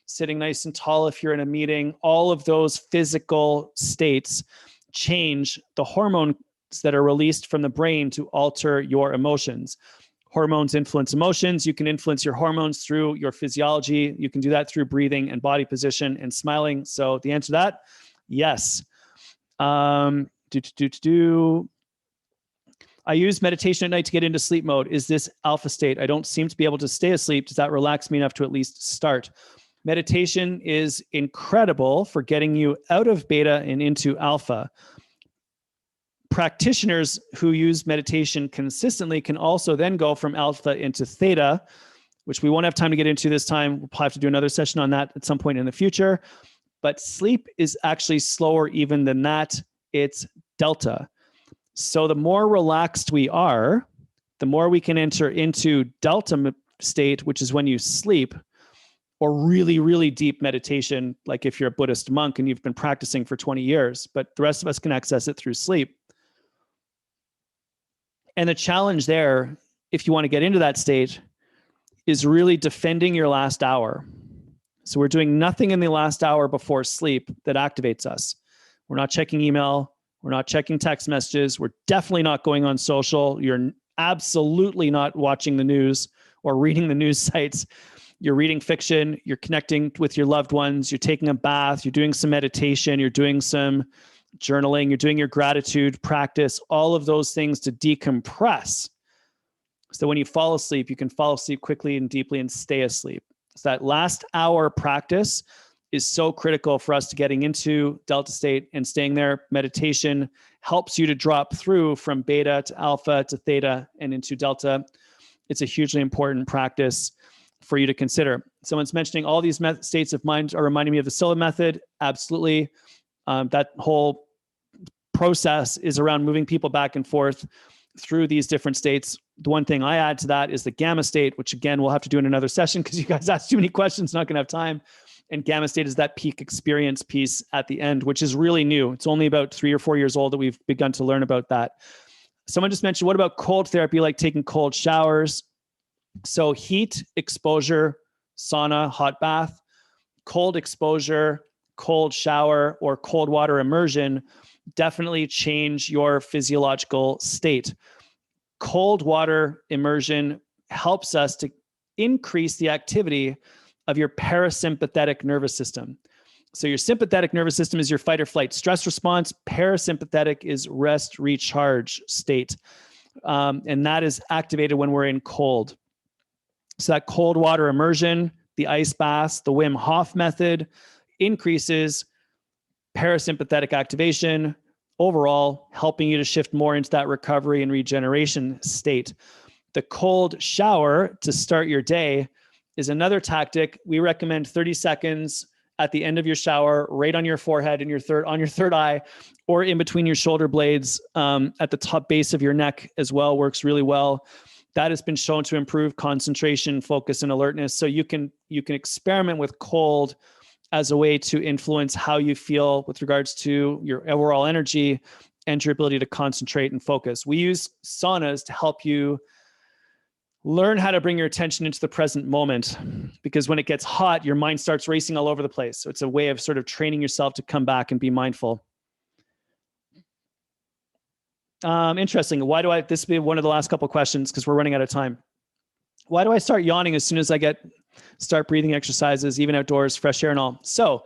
sitting nice and tall if you're in a meeting. All of those physical states change the hormones that are released from the brain to alter your emotions. Hormones influence emotions. You can influence your hormones through your physiology. You can do that through breathing and body position and smiling. So the answer to that, yes. I use meditation at night to get into sleep mode. Is this alpha state? I don't seem to be able to stay asleep. Does that relax me enough to at least start? Meditation is incredible for getting you out of beta and into alpha. Practitioners who use meditation consistently can also then go from alpha into theta, which we won't have time to get into this time. We'll probably have to do another session on that at some point in the future. But sleep is actually slower even than that. It's delta. So the more relaxed we are, the more we can enter into delta state, which is when you sleep, or really, really deep meditation, like if you're a Buddhist monk and you've been practicing for 20 years, but the rest of us can access it through sleep. And the challenge there, if you want to get into that state, is really defending your last hour. So we're doing nothing in the last hour before sleep that activates us. We're not checking email. We're not checking text messages. We're definitely not going on social. You're absolutely not watching the news or reading the news sites. You're reading fiction. You're connecting with your loved ones. You're taking a bath. You're doing some meditation. You're doing some journaling. You're doing your gratitude practice, all of those things to decompress. So when you fall asleep, you can fall asleep quickly and deeply and stay asleep. So that last hour practice is so critical for us to getting into delta state and staying there. Meditation helps you to drop through from beta to alpha to theta and into delta. It's a hugely important practice for you to consider. Someone's mentioning all these states of mind are reminding me of the Scylla method. Absolutely. That whole process is around moving people back and forth through these different states. The one thing I add to that is the gamma state, which again, we'll have to do in another session because you guys asked too many questions, not going to have time. And gamma state is that peak experience piece at the end, which is really new. It's only about 3 or 4 years old that we've begun to learn about that. Someone just mentioned, what about cold therapy, like taking cold showers? So heat exposure, sauna, hot bath, cold exposure, cold shower, or cold water immersion definitely change your physiological state. Cold water immersion helps us to increase the activity of your parasympathetic nervous system. So your sympathetic nervous system is your fight or flight stress response. Parasympathetic is rest, recharge state. And that is activated when we're in cold. So that cold water immersion, the ice baths, the Wim Hof method increases parasympathetic activation, overall helping you to shift more into that recovery and regeneration state. The cold shower to start your day is another tactic. We recommend 30 seconds at the end of your shower, right on your forehead and on your third eye, or in between your shoulder blades, at the top base of your neck as well, works really well. That has been shown to improve concentration, focus, and alertness. So you can experiment with cold as a way to influence how you feel with regards to your overall energy and your ability to concentrate and focus. We use saunas to help you learn how to bring your attention into the present moment, because when it gets hot, your mind starts racing all over the place. So it's a way of sort of training yourself to come back and be mindful. Interesting. This will be one of the last couple of questions because we're running out of time. Why do I start yawning as soon as I start breathing exercises, even outdoors, fresh air and all? So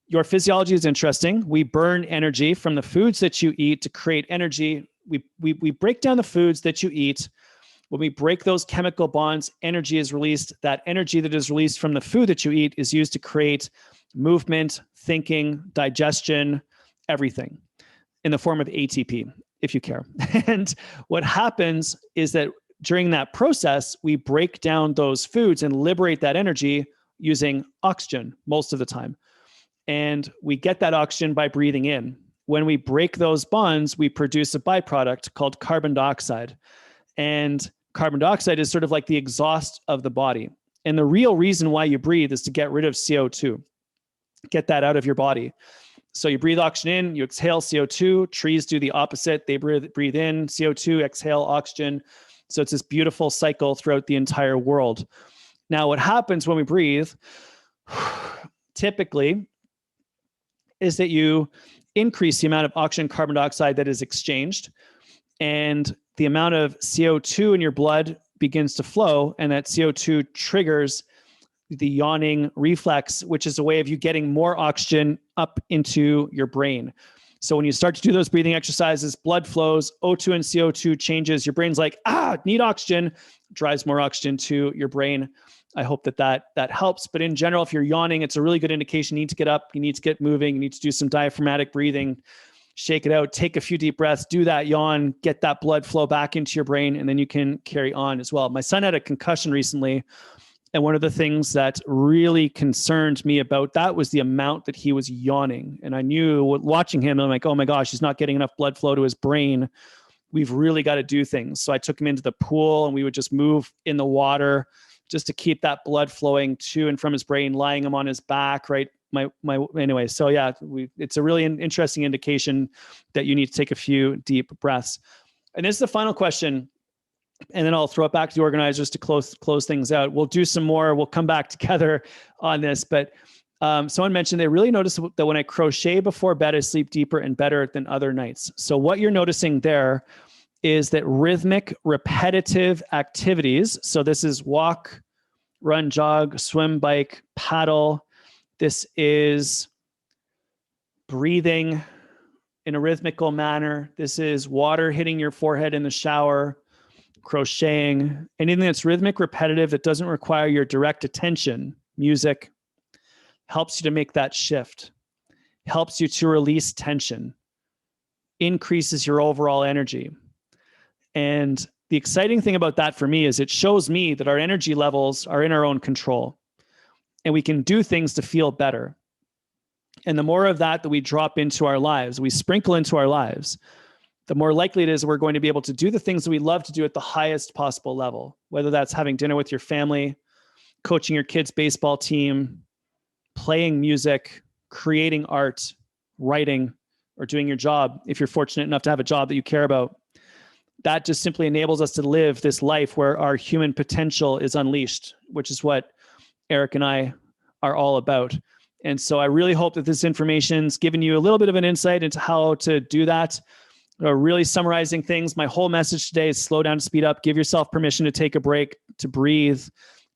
your physiology is interesting. We burn energy from the foods that you eat to create energy. We break down the foods that you eat. When we break those chemical bonds, energy is released. That energy that is released from the food that you eat is used to create movement, thinking, digestion, everything in the form of ATP, if you care. And what happens is that during that process, we break down those foods and liberate that energy using oxygen most of the time. And we get that oxygen by breathing in. When we break those bonds, we produce a byproduct called carbon dioxide. And carbon dioxide is sort of like the exhaust of the body. And the real reason why you breathe is to get rid of CO2, get that out of your body. So you breathe oxygen in, you exhale CO2. Trees do the opposite. They breathe in CO2, exhale oxygen. So it's this beautiful cycle throughout the entire world. Now, what happens when we breathe, typically, is that you increase the amount of oxygen, carbon dioxide that is exchanged, and the amount of CO2 in your blood begins to flow, and that CO2 triggers the yawning reflex, which is a way of you getting more oxygen up into your brain. So when you start to do those breathing exercises, blood flows, O2 and CO2 changes. Your brain's like, need oxygen, drives more oxygen to your brain. I hope that helps. But in general, if you're yawning, it's a really good indication. You need to get up, you need to get moving, you need to do some diaphragmatic breathing, shake it out, take a few deep breaths, do that yawn, get that blood flow back into your brain, and then you can carry on as well. My son had a concussion recently, and one of the things that really concerned me about that was the amount that he was yawning. And I knew watching him, I'm like, oh my gosh, he's not getting enough blood flow to his brain. We've really got to do things. So I took him into the pool, and we would just move in the water just to keep that blood flowing to and from his brain, lying him on his back, right? Anyway, so yeah, it's a really interesting indication that you need to take a few deep breaths. And this is the final question, and then I'll throw it back to the organizers to close things out. We'll do some more. We'll come back together on this, but someone mentioned they really noticed that when I crochet before bed, I sleep deeper and better than other nights. So what you're noticing there is that rhythmic, repetitive activities. So this is walk, run, jog, swim, bike, paddle. This is breathing in a rhythmical manner. This is water hitting your forehead in the shower, crocheting, anything that's rhythmic, repetitive, that doesn't require your direct attention. Music helps you to make that shift, helps you to release tension, increases your overall energy. And the exciting thing about that for me is it shows me that our energy levels are in our own control, and we can do things to feel better. And the more of that we drop into our lives, we sprinkle into our lives, the more likely it is we're going to be able to do the things that we love to do at the highest possible level, whether that's having dinner with your family, coaching your kids' baseball team, playing music, creating art, writing, or doing your job, if you're fortunate enough to have a job that you care about. That just simply enables us to live this life where our human potential is unleashed, which is what Eric and I are all about. And so I really hope that this information's given you a little bit of an insight into how to do that. Really summarizing things, my whole message today is slow down, speed up, give yourself permission to take a break, to breathe,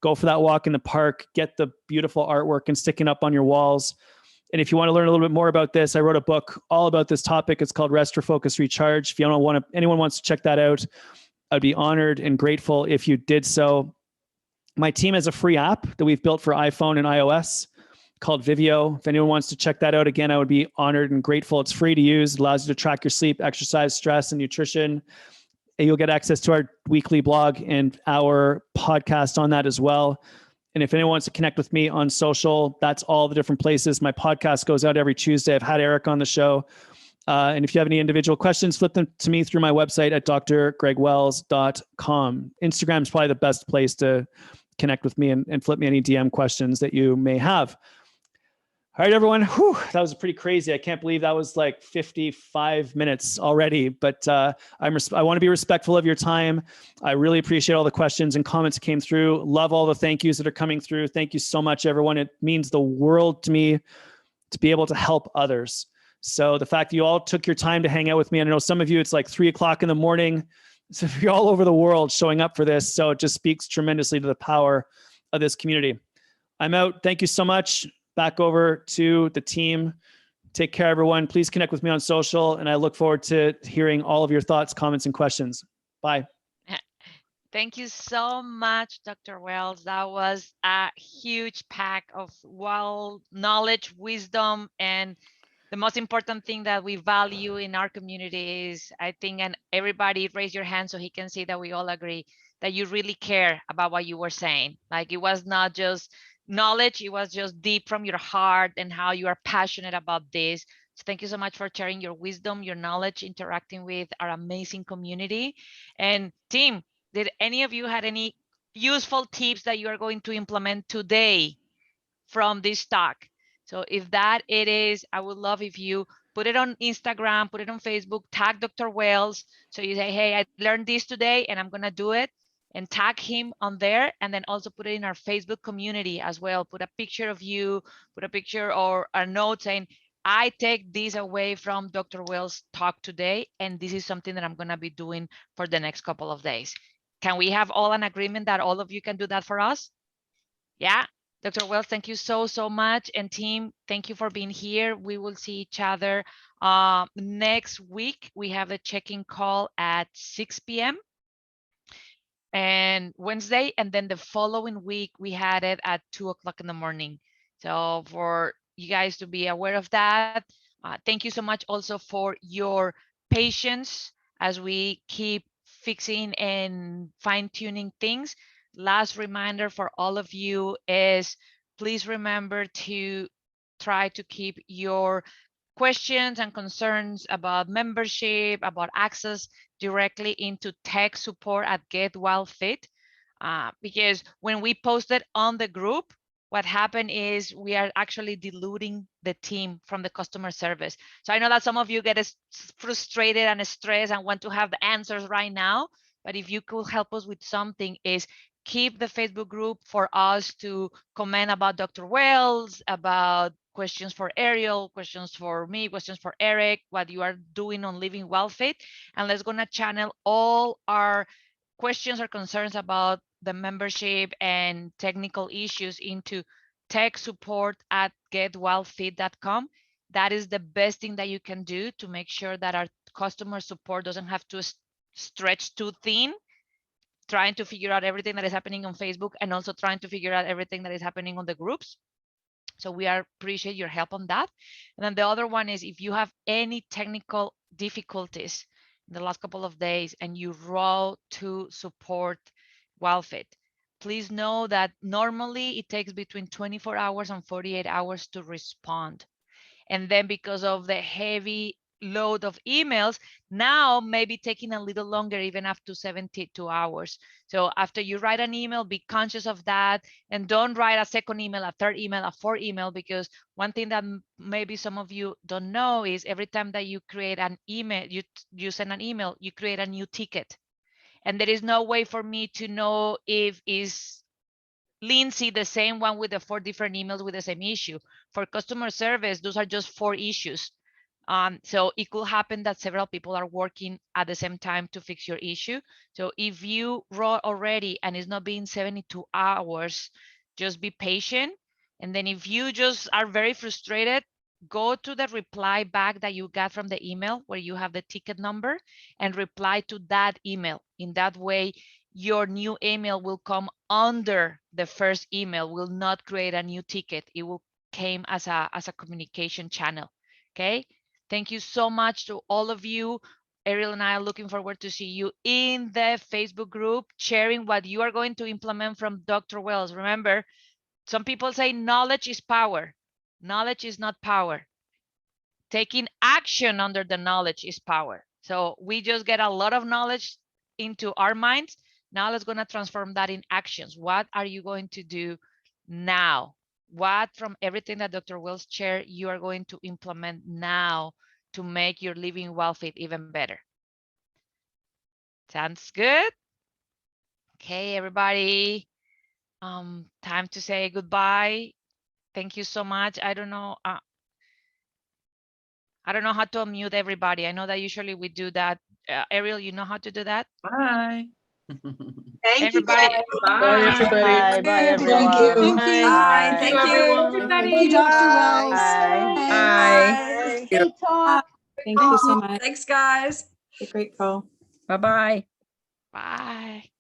go for that walk in the park, get the beautiful artwork and sticking up on your walls. And if you want to learn a little bit more about this, I wrote a book all about this topic. It's called Rest, Refocus, Recharge. If anyone wants to check that out, I'd be honored and grateful if you did so. My team has a free app that we've built for iPhone and iOS called Vivio. If anyone wants to check that out, again, I would be honored and grateful. It's free to use. It allows you to track your sleep, exercise, stress, and nutrition. And you'll get access to our weekly blog and our podcast on that as well. And if anyone wants to connect with me on social, that's all the different places. My podcast goes out every Tuesday. I've had Eric on the show. And if you have any individual questions, flip them to me through my website at drgregwells.com. Instagram is probably the best place to connect with me and flip me any DM questions that you may have. All right, everyone. Whew, that was pretty crazy. I can't believe that was like 55 minutes already, but I want to be respectful of your time. I really appreciate all the questions and comments that came through. Love all the thank yous that are coming through. Thank you so much, everyone. It means the world to me to be able to help others. So the fact that you all took your time to hang out with me, and I know some of you, it's like 3 o'clock in the morning. So you're all over the world showing up for this. So it just speaks tremendously to the power of this community. I'm out. Thank you so much. Back over to the team. Take care, everyone. Please connect with me on social, and I look forward to hearing all of your thoughts, comments, and questions. Bye. Thank you so much, Dr. Wells. That was a huge pack of knowledge, wisdom, and the most important thing that we value in our community is, I think, and everybody raise your hand so he can see that we all agree that you really care about what you were saying. Like, it was not just knowledge, it was just deep from your heart and how you are passionate about this. So thank you so much for sharing your wisdom, your knowledge, interacting with our amazing community. And team, did any of you had any useful tips that you are going to implement today from this talk? So if that it is, I would love if you put it on Instagram, put it on Facebook, tag Dr. Wells. So you say, hey, I learned this today and I'm going to do it, and tag him on there. And then also put it in our Facebook community as well. Put a picture of you, put a picture or a note saying, I take this away from Dr. Wells' talk today, and this is something that I'm going to be doing for the next couple of days. Can we have all an agreement that all of you can do that for us? Yeah. Dr. Wells, thank you so much. And team, thank you for being here. We will see each other Next week, we have a check-in call at 6 p.m. and Wednesday, and then the following week we had it at 2 o'clock in the morning. So for you guys to be aware of that, thank you so much also for your patience as we keep fixing and fine-tuning things. Last reminder for all of you is please remember to try to keep your questions and concerns about membership, about access directly into tech support at Get WildFit. Because when we posted on the group, what happened is we are actually diluting the team from the customer service. So I know that some of you get frustrated and stressed and want to have the answers right now, but if you could help us with something is keep the Facebook group for us to comment about Dr. Wells, about questions for Ariel, questions for me, questions for Eric, what you are doing on Living WellFit, and let's gonna channel all our questions or concerns about the membership and technical issues into tech support at getwildfit.com. That is the best thing that you can do to make sure that our customer support doesn't have to stretch too thin trying to figure out everything that is happening on Facebook and also trying to figure out everything that is happening on the groups. So we appreciate your help on that. And then the other one is if you have any technical difficulties in the last couple of days and you wrote to support WildFit, please know that normally it takes between 24 hours and 48 hours to respond. And then because of the heavy load of emails, now maybe taking a little longer, even up to 72 hours. So after you write an email, be conscious of that and don't write a second email, a third email, a fourth email, because one thing that maybe some of you don't know is every time that you create an email, you send an email, you create a new ticket. And there is no way for me to know if is Lindsay the same one with the 4 different emails with the same issue. For customer service, those are just 4 issues. So it could happen that several people are working at the same time to fix your issue. So if you wrote already and it's not being 72 hours, just be patient. And then if you just are very frustrated, go to the reply back that you got from the email where you have the ticket number and reply to that email. In that way, your new email will come under the first email, will not create a new ticket. It will came as a communication channel. Okay. Thank you so much to all of you. Ariel and I are looking forward to see you in the Facebook group, sharing what you are going to implement from Dr. Wells. Remember, some people say knowledge is power. Knowledge is not power. Taking action under the knowledge is power. So we just get a lot of knowledge into our minds. Now let's gonna transform that in actions. What are you going to do now? What from everything that Dr. Wells shared, you are going to implement now to make your Living WellFit even better? Sounds good? Okay, everybody. Time to say goodbye. Thank you so much. I don't know how to unmute everybody. I know that usually we do that. Ariel, you know how to do that? Bye. Thank Everybody. you, guys. Bye, everybody. Bye. Bye, everyone. Thank you. Thank you. Bye. Thank you, Thank you. everyone. Thank you, Dr. Wells. Bye. Bye. Great talk. Thank you so much. Thanks, guys. A great call. Bye-bye. Bye.